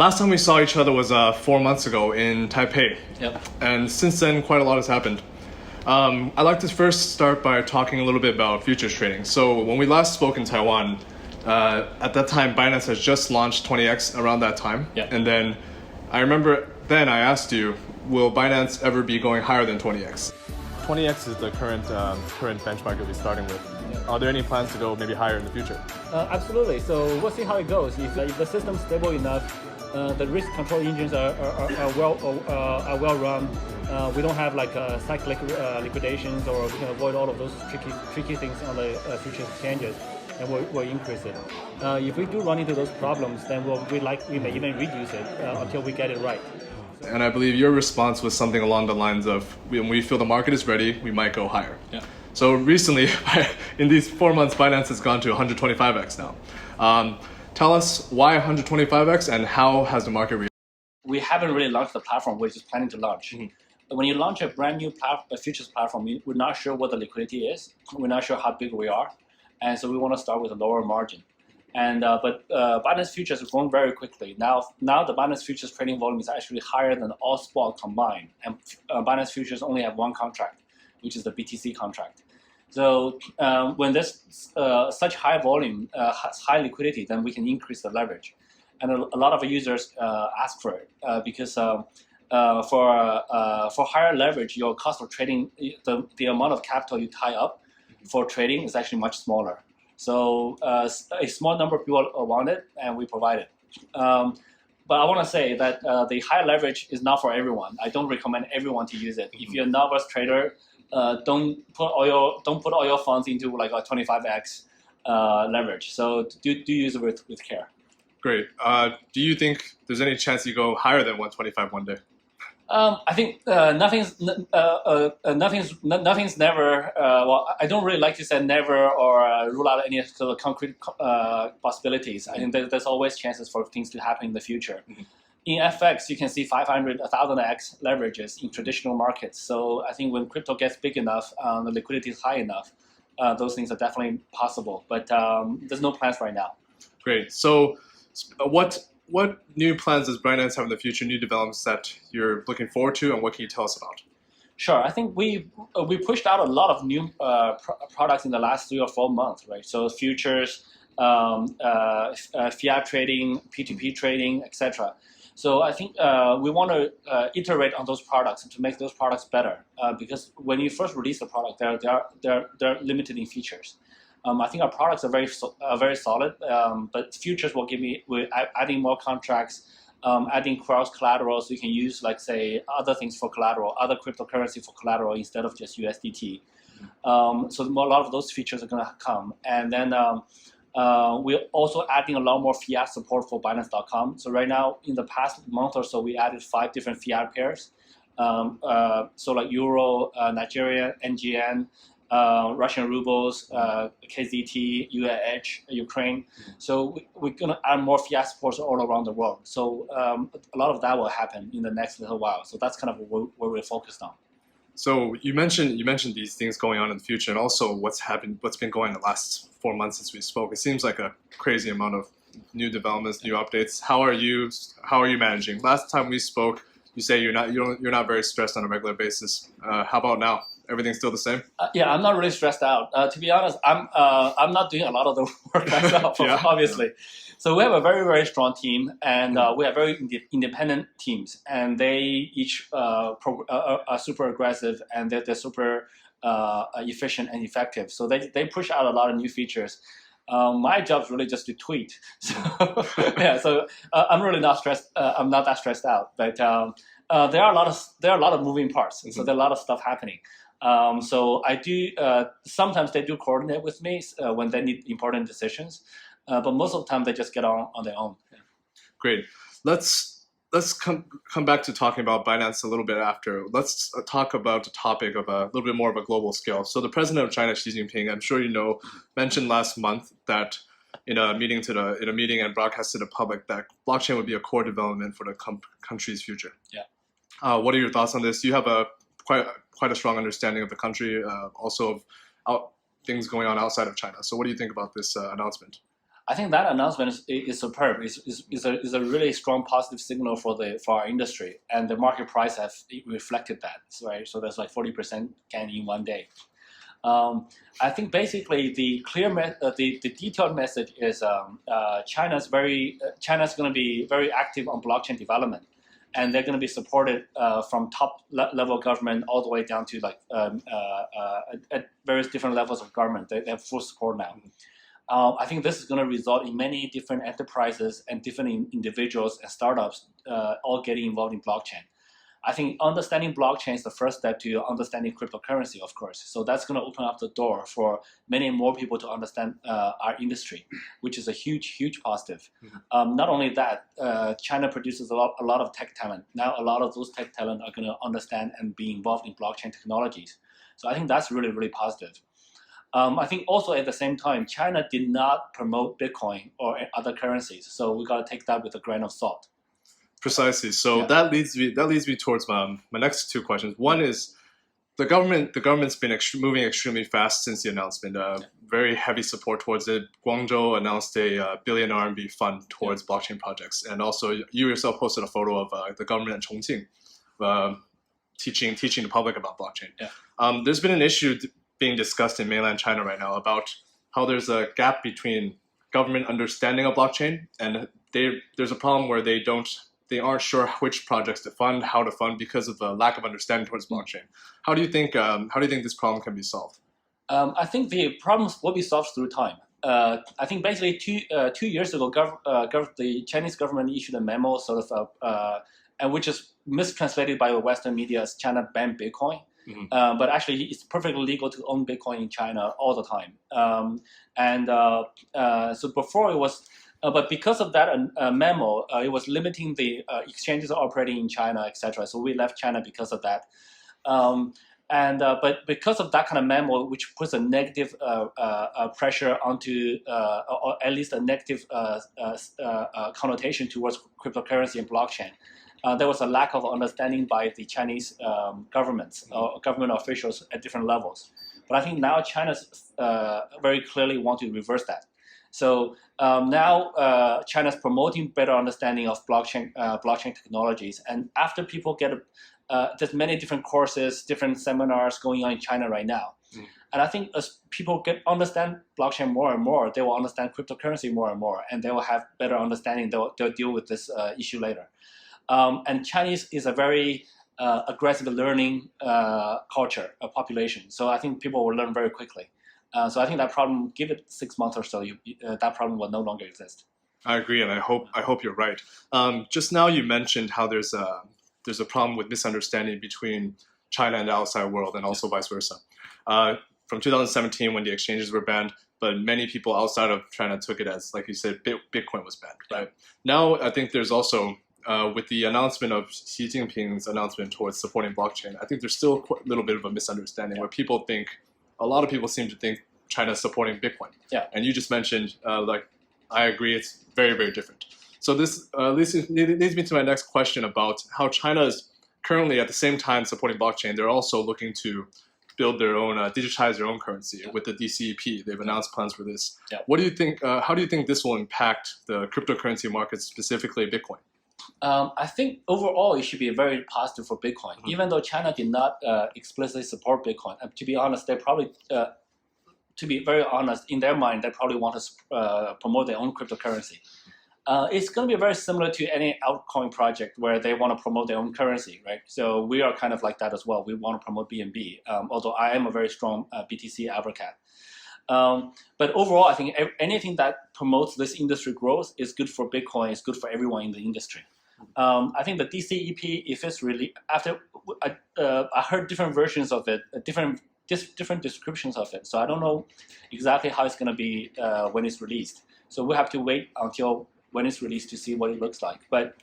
Last time we saw each other was 4 months ago in Taipei. Yep. And since then, quite a lot has happened. I'd like to first start by talking a little bit about futures trading. So when we last spoke in Taiwan, at that time, Binance has just launched 20x around that time. Yeah. And then I remember then I asked you, will Binance ever be going higher than 20x? 20x is the current benchmark you'll be starting with. Are there any plans to go maybe higher in the future? Absolutely. So we'll see how it goes. If the system's stable enough, the risk control engines are well run. We don't have like cyclic liquidations, or we can avoid all of those tricky things on the futures exchanges, and we'll increase it. If we do run into those problems, then we may even reduce it until we get it right. And I believe your response was something along the lines of, when we feel the market is ready, we might go higher. Yeah. So recently, in these 4 months, Binance has gone to 125x now. Tell us why 125x and how has the market reacted? We haven't really launched the platform. We're just planning to launch. Mm-hmm. When you launch a brand new futures platform, we're not sure what the liquidity is. We're not sure how big we are. And so we want to start with a lower margin. And but Binance Futures is growing very quickly. Now the Binance Futures trading volume is actually higher than all spot combined. And Binance Futures only have one contract, which is the BTC contract. So when there's such high volume, high liquidity, then we can increase the leverage. And a lot of users ask for it because for higher leverage, your cost of trading, the amount of capital you tie up for trading is actually much smaller. So a small number of people want it, and we provide it. But I want to say that the high leverage is not for everyone. I don't recommend everyone to use it. If you're a novice trader, don't put all your funds into like a 25x leverage. So do use it with care. Great. Do you think there's any chance you go higher than 125 one day? I think nothing's never. Well, I don't really like to say never or rule out any sort of concrete possibilities. I think there's always chances for things to happen in the future. Mm-hmm. In FX, you can see 500, 1,000x leverages in traditional markets. So I think when crypto gets big enough, the liquidity is high enough, those things are definitely possible. But there's no plans right now. Great. So what new plans does Binance have in the future, new developments that you're looking forward to, and what can you tell us about? Sure. I think we pushed out a lot of new products in the last 3 or 4 months, right? So futures, fiat trading, P2P trading, etc. So I think we want to iterate on those products and to make those products better because when you first release the product, they're limited in features. I think our products are very solid, but futures we're adding more contracts, adding cross collateral, so you can use like say other things for collateral, other cryptocurrency for collateral instead of just USDT. So a lot of those features are going to come, and then we're also adding a lot more fiat support for Binance.com. So right now, in the past month or so, we added 5 different fiat pairs. So like Euro, Nigeria, NGN. Russian rubles, KZT, UAH, Ukraine. So we're going to add more fiat supports all around the world. So a lot of that will happen in the next little while. So that's kind of where we're focused on. So you mentioned these things going on in the future, and also what's been going on the last 4 months since we spoke. It seems like a crazy amount of new developments, new updates. How are you managing? Last time we spoke, you say you're not very stressed on a regular basis. How about now? Everything's still the same? Yeah, I'm not really stressed out. To be honest, I'm not doing a lot of the work myself, obviously. Yeah. So we have a very, very strong team, and we have very independent teams, and they each are super aggressive, and they're super efficient and effective. So they push out a lot of new features. My job is really just to tweet. So yeah, so I'm really not stressed. I'm not that stressed out, but there are a lot of moving parts. Mm-hmm. So there are a lot of stuff happening. So I do sometimes they do coordinate with me when they need important decisions, but most of the time they just get on their own. Yeah. Great. Let's come back to talking about Binance a little bit after. Let's talk about the topic of a little bit more of a global scale. So the president of China, Xi Jinping, I'm sure you know, mentioned last month that in a meeting and broadcast to the public that blockchain would be a core development for the country's future. Yeah. What are your thoughts on this? You have quite a strong understanding of the country, also of things going on outside of China. So what do you think about this announcement? I think that announcement is superb. Is a really strong positive signal for our industry, and the market price has reflected that. Right, so that's like 40% gain in one day. I think basically the the detailed message is China's going to be very active on blockchain development, and they're going to be supported from top level government all the way down to like at various different levels of government. They have full support now. I think this is going to result in many different enterprises and different individuals and startups all getting involved in blockchain. I think understanding blockchain is the first step to understanding cryptocurrency, of course. So that's going to open up the door for many more people to understand our industry, which is a huge, huge positive. Mm-hmm. Not only that, China produces a lot of tech talent. Now a lot of those tech talent are going to understand and be involved in blockchain technologies. So I think that's really, really positive. I think also at the same time, China did not promote Bitcoin or other currencies. So we got to take that with a grain of salt. Precisely. So that leads me towards my next two questions. One is the government's been moving extremely fast since the announcement. Very heavy support towards it. Guangzhou announced a billion RMB fund towards blockchain projects, and also you yourself posted a photo of the government in Chongqing teaching the public about blockchain. Yeah. There's been an issue being discussed in mainland China right now about how there's a gap between government understanding of blockchain and there's a problem where they aren't sure which projects to fund, how to fund because of the lack of understanding towards blockchain. How do you think this problem can be solved? I think the problems will be solved through time. I think basically 2 years ago, the Chinese government issued a memo, sort of, and which is mistranslated by the Western media as China banned Bitcoin. Mm-hmm. But actually, it's perfectly legal to own Bitcoin in China all the time. So before it was, but because of that memo, it was limiting the exchanges operating in China, etc. So we left China because of that. But because of that kind of memo, which puts a negative pressure onto, or at least a negative connotation towards cryptocurrency and blockchain. There was a lack of understanding by the Chinese governments or government officials at different levels. But I think now China's very clearly want to reverse that. So now China's promoting better understanding of blockchain technologies. And after people get, there's many different courses, different seminars going on in China right now. Mm. And I think as people understand blockchain more and more, they will understand cryptocurrency more and more, and they will have better understanding. They'll deal with this issue later. And Chinese is a very aggressive learning culture, population. So I think people will learn very quickly. So I think that problem, give it 6 months or so, that problem will no longer exist. I agree, and I hope you're right. Just now you mentioned how there's a problem with misunderstanding between China and the outside world, and also vice versa. From 2017, when the exchanges were banned, but many people outside of China took it as, like you said, Bitcoin was banned, right? Now I think there's also with the announcement of Xi Jinping's announcement towards supporting blockchain, I think there's still a little bit of a misunderstanding where a lot of people seem to think China's supporting Bitcoin. Yeah. And you just mentioned, I agree, it's very, very different. So this leads me to my next question about how China is currently at the same time supporting blockchain. They're also looking to build their own, digitize their own currency with the DCEP. They've announced plans for this. Yeah. What do you think? How do you think this will impact the cryptocurrency market, specifically Bitcoin? I think overall it should be very positive for Bitcoin, even though China did not explicitly support Bitcoin. To be honest, they probably, to be very honest, in their mind, they probably want to promote their own cryptocurrency. It's going to be very similar to any altcoin project where they want to promote their own currency, right? So we are kind of like that as well. We want to promote BNB, although I am a very strong BTC advocate. But overall, I think anything that promotes this industry growth is good for Bitcoin, is good for everyone in the industry. I think the DCEP, if it's really, after I heard different versions of it, different descriptions of it. So I don't know exactly how it's going to be when it's released. So we have to wait until when it's released to see what it looks like. But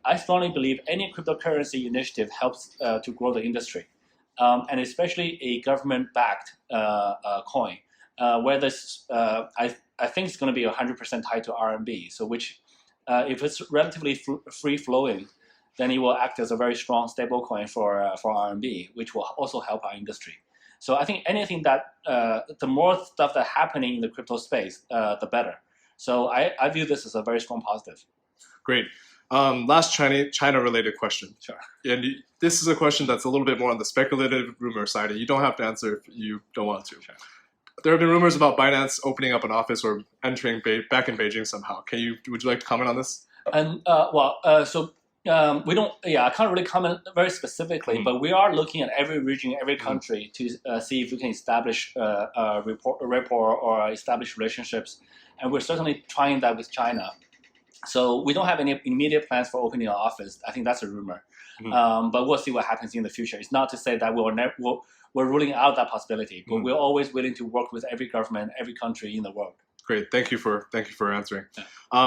I strongly believe any cryptocurrency initiative helps to grow the industry, and especially a government-backed coin. Where this, I think it's going to be 100% tied to RMB. So which, if it's relatively free-flowing, then it will act as a very strong stable coin for RMB, which will also help our industry. So I think anything that, the more stuff that's happening in the crypto space, the better. So I view this as a very strong positive. Great. Last China-related question. Sure. And this is a question that's a little bit more on the speculative rumor side, and you don't have to answer if you don't want to. Sure. There have been rumors about Binance opening up an office or entering back in Beijing somehow. Would you like to comment on this? And we don't. Yeah, I can't really comment very specifically, but we are looking at every region, every country to see if we can establish a rapport or establish relationships, and we're certainly trying that with China. So we don't have any immediate plans for opening an office. I think that's a rumor, but we'll see what happens in the future. It's not to say that we're ruling out that possibility, but we're always willing to work with every government, every country in the world. Great, thank you for answering. Yeah.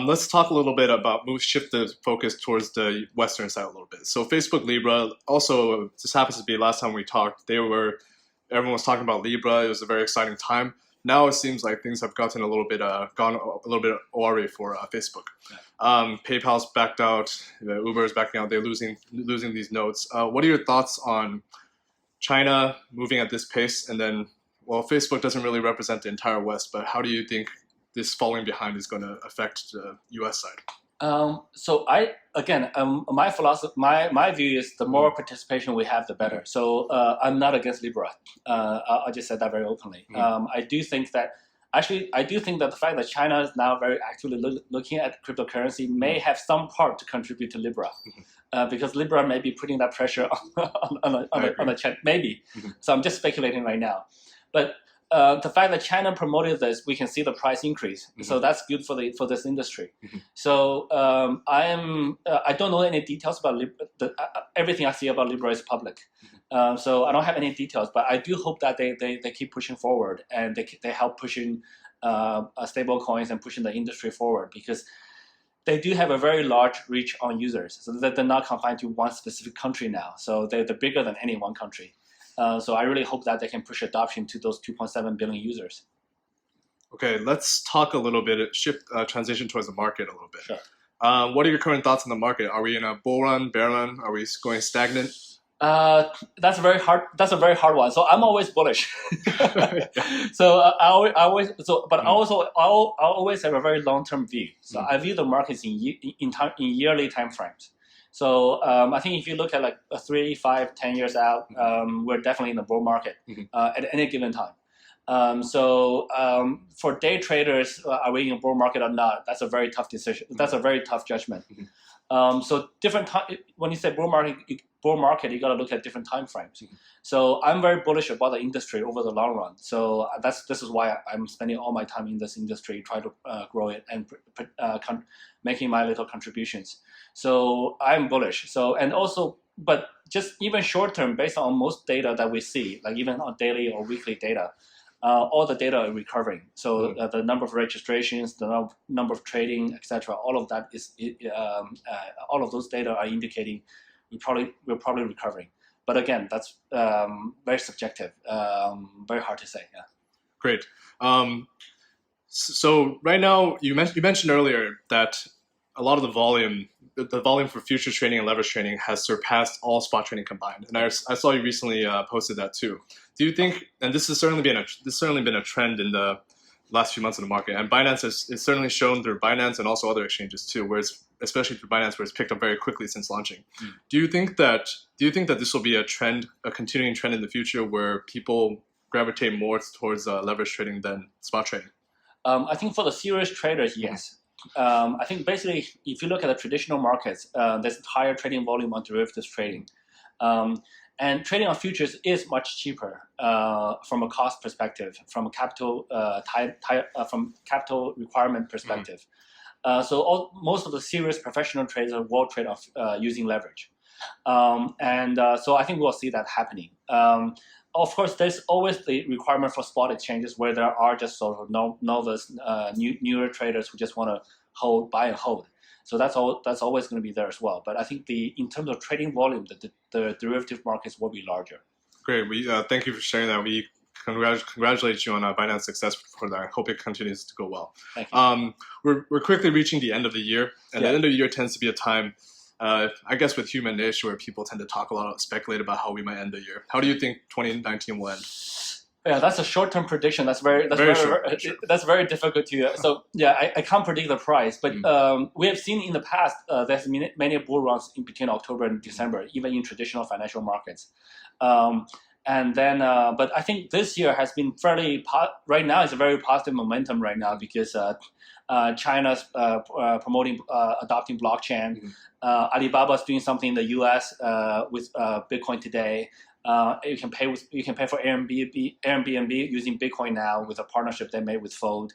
Let's talk a little bit about shift the focus towards the Western side a little bit. So Facebook Libra, also this happens to be last time we talked. Everyone was talking about Libra. It was a very exciting time. Now it seems like things have gotten gone a little bit awry for Facebook. Yeah. PayPal's backed out. Uber is backing out. They're losing these nodes. What are your thoughts on China moving at this pace? And then, well, Facebook doesn't really represent the entire West, but how do you think this falling behind is going to affect the U.S. side? So my philosophy, my view is the more participation we have, the better. So I'm not against Libra. I just said that very openly. I do think that the fact that China is now very actively looking at cryptocurrency may have some part to contribute to Libra, because Libra may be putting that pressure on the chat, maybe. So I'm just speculating right now, but. The fact that China promoted this, we can see the price increase. So that's good for this industry. So I don't know any details about Libra. Everything I see about Libra is public. So I don't have any details, but I do hope that they keep pushing forward and they help pushing stable coins and pushing the industry forward, because they do have a very large reach on users. So that they're not confined to one specific country now. So they're bigger than any one country. So I really hope that they can push adoption to those 2.7 billion users. Okay, let's talk a little bit, transition towards the market a little bit. Sure. What are your current thoughts on the market? Are we in a bull run, bear run? Are we going stagnant? That's a very hard one. So I'm always bullish. So I always have a very long-term view. So I view the markets in yearly time frames. So I think if you look at like 3, 5, 10 years out, we're definitely in the bull market at any given time. So for day traders, are we in a bull market or not? That's a very tough decision. That's a very tough judgment. So different time. When you say bull market, you got to look at different time frames. So I'm very bullish about the industry over the long run. So this is why I'm spending all my time in this industry, try to grow it and making my little contributions. So I'm bullish. So but just even short term, based on most data that we see, like even on daily or weekly data, all the data are recovering. So the number of registrations, the number of trading, etc. All of that all of those data are indicating we're probably recovering. But again, that's very subjective, very hard to say. Yeah. Great. So right now, you mentioned earlier that a lot of the volume for futures trading and leverage trading has surpassed all spot trading combined. And I saw you recently posted that too. Do you think, and this has certainly been a trend in the last few months in the market, and Binance has certainly shown through Binance and also other exchanges too, especially through Binance, where it's picked up very quickly since launching. Do you think that this will be a continuing trend in the future, where people gravitate more towards leverage trading than spot trading? I think for the serious traders, yes. I think basically, if you look at the traditional markets, there's higher trading volume on derivatives trading. And trading on futures is much cheaper from a cost perspective, from a capital requirement perspective. So most of the serious professional traders will trade off using leverage. So I think we'll see that happening. Of course, there's always the requirement for spot exchanges where there are just sort of novice, newer traders who just want to buy and hold. So that's always going to be there as well. But I think in terms of trading volume, the derivative markets will be larger. Great. We thank you for sharing that. We congratulate you on Binance's success for that. I hope it continues to go well. Thank you. We're quickly reaching the end of the year, and the end of the year tends to be a time, I guess, with human-ish, where people tend to talk a lot, speculate about how we might end the year. How do you think 2019 will end? Yeah, that's a short-term prediction. That's very difficult to. So yeah, I can't predict the price, but we have seen in the past there's many bull runs in between October and December, even in traditional financial markets. And then, but I think this year has been right now it's a very positive momentum right now because China's promoting adopting blockchain. Alibaba's doing something in the U.S. With Bitcoin today. You can pay for Airbnb using Bitcoin now with a partnership they made with Fold,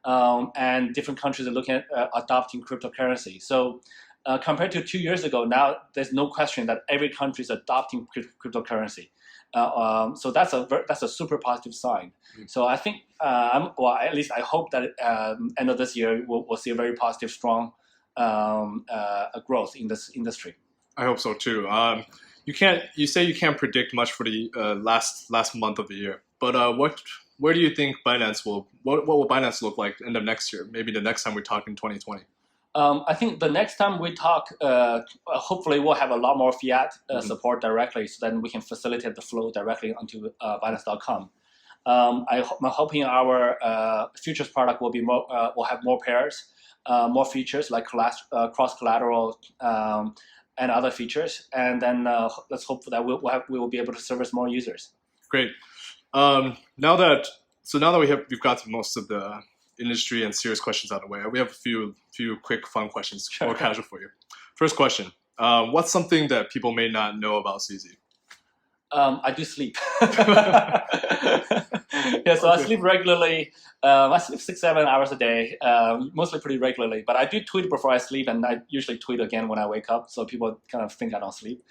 and different countries are looking at adopting cryptocurrency. So compared to 2 years ago, now there's no question that every country is adopting cryptocurrency. So that's a super positive sign. So I think, at least I hope that end of this year we'll see a very positive, strong growth in this industry. I hope so too. You say you can't predict much for the last month of the year, but where do you think what will Binance look like end of next year? Maybe the next time we talk in 2020. I think the next time we talk, hopefully we'll have a lot more fiat support directly, so then we can facilitate the flow directly onto Binance.com. I'm hoping our futures product will have more pairs, more features like cross collateral and other features, and then let's hope that we will be able to service more users. Great. Now that we've got to most of the industry and serious questions out of the way, we have a few quick fun questions, more casual for you. First question: what's something that people may not know about CZ? I do sleep. Yeah, so I sleep regularly. I sleep 6-7 hours a day, mostly pretty regularly. But I do tweet before I sleep, and I usually tweet again when I wake up, so people kind of think I don't sleep.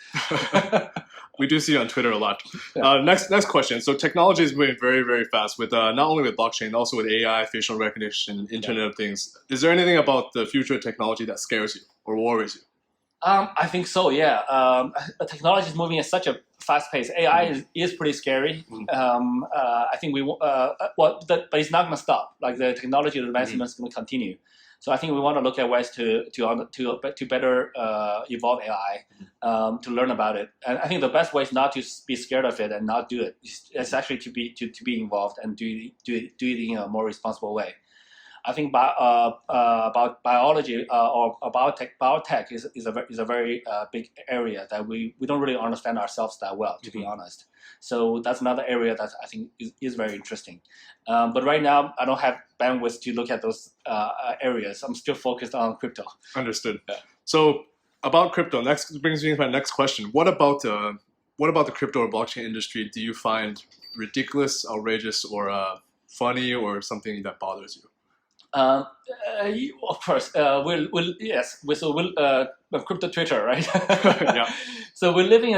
We do see you on Twitter a lot. Yeah. Next question. So technology is moving very, very fast with not only with blockchain, also with AI, facial recognition, Internet of Things. Is there anything about the future of technology that scares you or worries you? I think so, yeah. Technology is moving at such a fast pace. AI is pretty scary. I think but it's not going to stop. Like the technology advancement is going to continue. So I think we want to look at ways to better evolve AI, to learn about it. And I think the best way is not to be scared of it and not do it. It's actually to be involved and do it in a more responsible way. I think about biology or biotech is a very big area that we don't really understand ourselves that well, to be honest. So that's another area that I think is very interesting. But right now, I don't have bandwidth to look at those areas. I'm still focused on crypto. Understood. Yeah. So about crypto, brings me to my next question. What about the crypto or blockchain industry do you find ridiculous, outrageous, or funny, or something that bothers you? Of course, crypto Twitter, right? Yeah. So we're living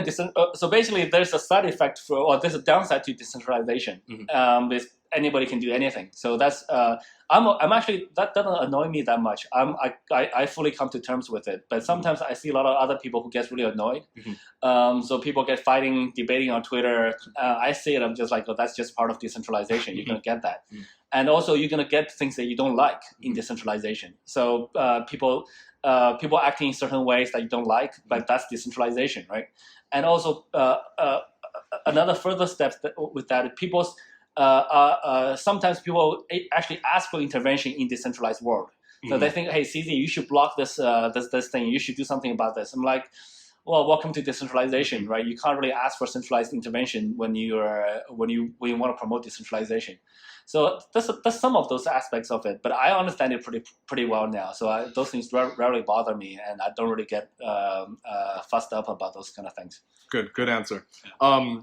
so basically there's a side effect there's a downside to decentralization. Anybody can do anything. So that's I'm actually, that doesn't annoy me that much. I fully come to terms with it. But sometimes I see a lot of other people who get really annoyed. So people get debating on Twitter. I see it. I'm just like, oh, that's just part of decentralization. You're gonna get that. And also, you're going to get things that you don't like in decentralization. So people acting in certain ways that you don't like, but that's decentralization, right? And also, another further step with that, sometimes people actually ask for intervention in decentralized world. So they think, hey, CZ, you should block this thing. You should do something about this. I'm like, well, welcome to decentralization, right? You can't really ask for centralized intervention when you want to promote decentralization. So that's some of those aspects of it, but I understand it pretty well now. So those things rarely bother me, and I don't really get fussed up about those kind of things. Good answer. You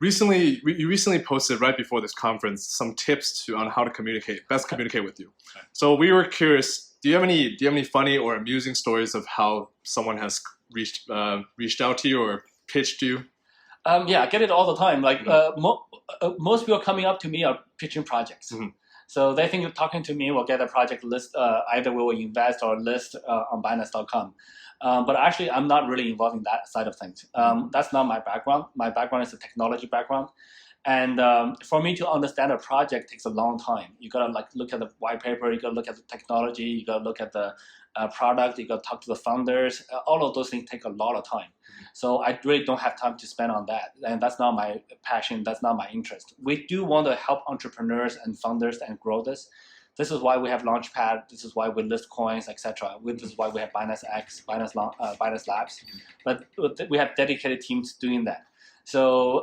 recently posted right before this conference some tips on how to best communicate with you. So we were curious. Do you have any funny or amusing stories of how someone has reached out to you or pitched you? Yeah, I get it all the time. Like most people coming up to me are pitching projects. So they think talking to me will get a project list. Either we will invest or list on Binance.com. But actually, I'm not really involved in that side of things. That's not my background. My background is a technology background. And for me to understand a project takes a long time. You gotta look at the white paper. You gotta look at the technology. You gotta look at the product. You got to talk to the founders. All of those things take a lot of time. So I really don't have time to spend on that, and that's not my passion. That's not my interest. We do want to help entrepreneurs and founders and grow this. This is why we have Launchpad. This is why we list coins, etc. This is why we have Binance X, Binance Labs. But we have dedicated teams doing that. So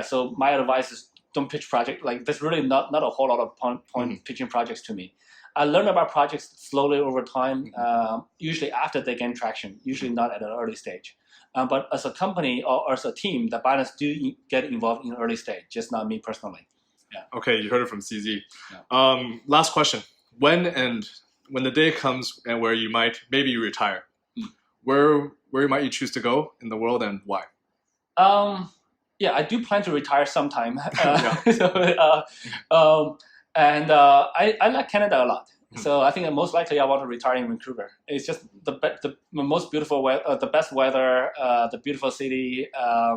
so my advice is don't pitch project. Like there's really not a whole lot of point pitching projects to me. I learn about projects slowly over time, usually after they gain traction, usually not at an early stage. But as a company or as a team, the Binance do get involved in early stage, just not me personally. Yeah. Okay, you heard it from CZ. Yeah. Last question. When the day comes and where you might maybe retire, where might you choose to go in the world and why? I do plan to retire sometime. I like Canada a lot. So I think most likely I want to retire in Vancouver. It's just the most beautiful weather, the best weather, the beautiful city,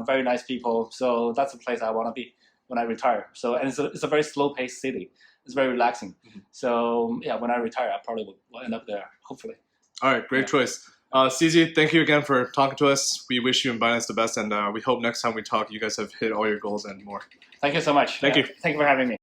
very nice people. So that's the place I want to be when I retire. So and it's a very slow-paced city. It's very relaxing. So when I retire, I probably will end up there. Hopefully. All right, great choice. CZ, thank you again for talking to us. We wish you and Binance the best, and we hope next time we talk, you guys have hit all your goals and more. Thank you so much. Thank you. Thank you for having me.